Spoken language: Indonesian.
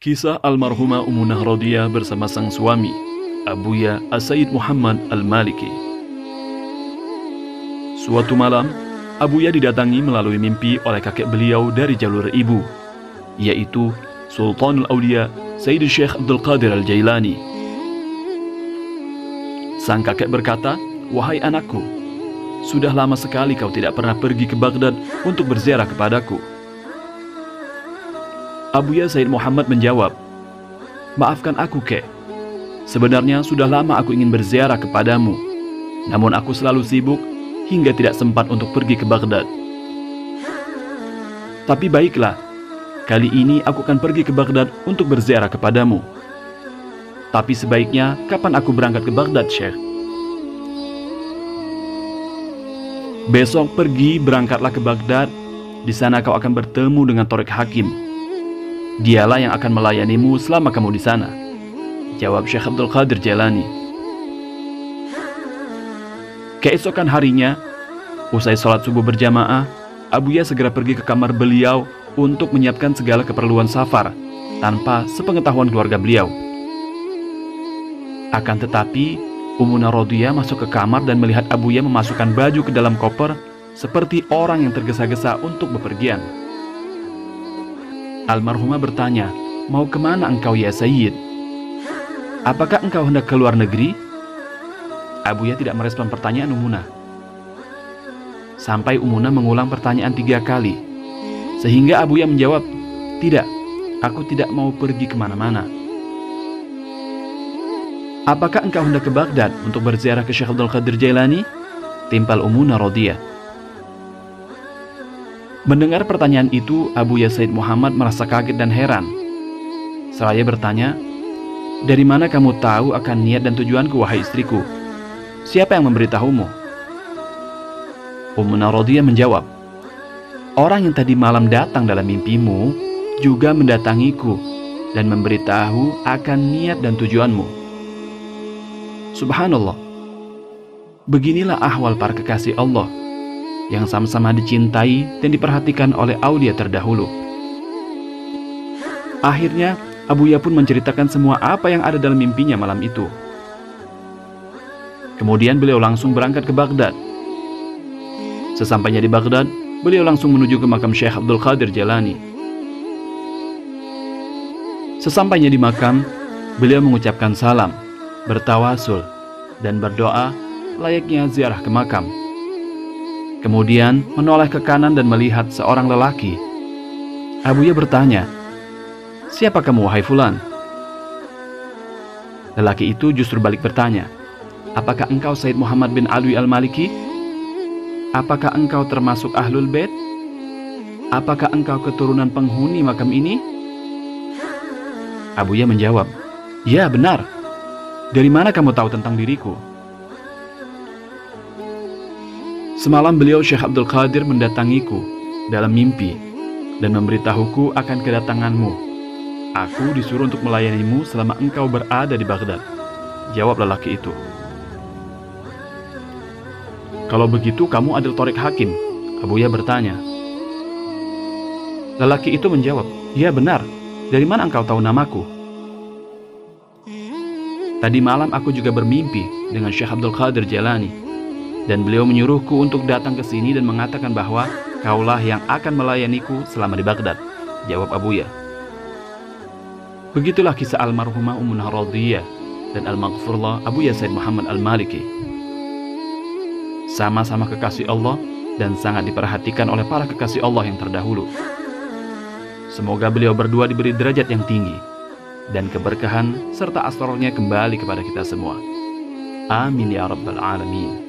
Kisah almarhumah Umunah Radhiyah bersama sang suami, Abuya As-Sayyid Muhammad Al-Maliki. Suatu malam, Abuya didatangi melalui mimpi oleh kakek beliau dari jalur ibu, yaitu Sultanul Aulia Sayyid Syekh Abdul Qadir Al-Jailani. Sang kakek berkata, "Wahai anakku, sudah lama sekali kau tidak pernah pergi ke Baghdad untuk berziarah kepadaku." Abuya Sayyid Muhammad menjawab, "Maafkan aku, Kek. Sebenarnya sudah lama aku ingin berziarah kepadamu, namun aku selalu sibuk hingga tidak sempat untuk pergi ke Baghdad. Tapi baiklah, kali ini aku akan pergi ke Baghdad untuk berziarah kepadamu. Tapi sebaiknya kapan aku berangkat ke Baghdad, Syekh?" "Besok pergi berangkatlah ke Baghdad. Di sana kau akan bertemu dengan Thariq Hakim. Dialah yang akan melayanimu selama kamu di sana," jawab Syekh Abdul Qadir Jailani. Keesokan harinya, usai sholat subuh berjamaah, Abuya segera pergi ke kamar beliau untuk menyiapkan segala keperluan safar tanpa sepengetahuan keluarga beliau. Akan tetapi, Umunah Radhiyah masuk ke kamar dan melihat Abuya memasukkan baju ke dalam koper seperti orang yang tergesa-gesa untuk bepergian. Almarhumah bertanya, "Mau kemana engkau ya Sayyid? Apakah engkau hendak ke luar negeri?" Abuya tidak merespon pertanyaan Umunah. Sampai Umunah mengulang pertanyaan 3 kali, sehingga Abuya menjawab, "Tidak, aku tidak mau pergi kemana-mana." "Apakah engkau hendak ke Baghdad untuk berziarah ke Syekh Abdul Qadir Jailani?" timpal Umunah Radhiyah. Mendengar pertanyaan itu, Abuya Sayyid Muhammad merasa kaget dan heran. Seraya bertanya, "Dari mana kamu tahu akan niat dan tujuanku, wahai istriku? Siapa yang memberitahumu?" Umunah Radhiyah menjawab, "Orang yang tadi malam datang dalam mimpimu juga mendatangiku dan memberitahu akan niat dan tujuanmu." Subhanallah, beginilah ahwal para kekasih Allah yang sama-sama dicintai dan diperhatikan oleh aulia terdahulu. Akhirnya, Abuya pun menceritakan semua apa yang ada dalam mimpinya malam itu. Kemudian beliau langsung berangkat ke Baghdad. Sesampainya di Baghdad, beliau langsung menuju ke makam Syekh Abdul Qadir Jailani. Sesampainya di makam, beliau mengucapkan salam, bertawasul, dan berdoa layaknya ziarah ke makam. Kemudian menoleh ke kanan dan melihat seorang lelaki. Abuya bertanya, "Siapa kamu, wahai fulan?" Lelaki itu justru balik bertanya, "Apakah engkau Sayyid Muhammad bin Alwi Al-Maliki? Apakah engkau termasuk Ahlul Bait? Apakah engkau keturunan penghuni makam ini?" Abuya menjawab, "Ya, benar. Dari mana kamu tahu tentang diriku?" "Semalam beliau Syekh Abdul Qadir mendatangiku dalam mimpi dan memberitahuku akan kedatanganmu. Aku disuruh untuk melayanimu selama engkau berada di Baghdad," jawab lelaki itu. "Kalau begitu kamu adalah Thariq Hakim?" Abuya bertanya. Lelaki itu menjawab, "Ya, benar. Dari mana engkau tahu namaku?" "Tadi malam aku juga bermimpi dengan Syekh Abdul Qadir Jailani, dan beliau menyuruhku untuk datang ke sini dan mengatakan bahwa kaulah yang akan melayaniku selama di Baghdad," jawab Abuya. Begitulah kisah almarhumah Umunah Radhiyah dan al-maghfurlah Abuya Sayyid Muhammad Al-Maliki. Sama-sama kekasih Allah dan sangat diperhatikan oleh para kekasih Allah yang terdahulu. Semoga beliau berdua diberi derajat yang tinggi dan keberkahan serta asrornya kembali kepada kita semua. Amin ya rabbal alamin.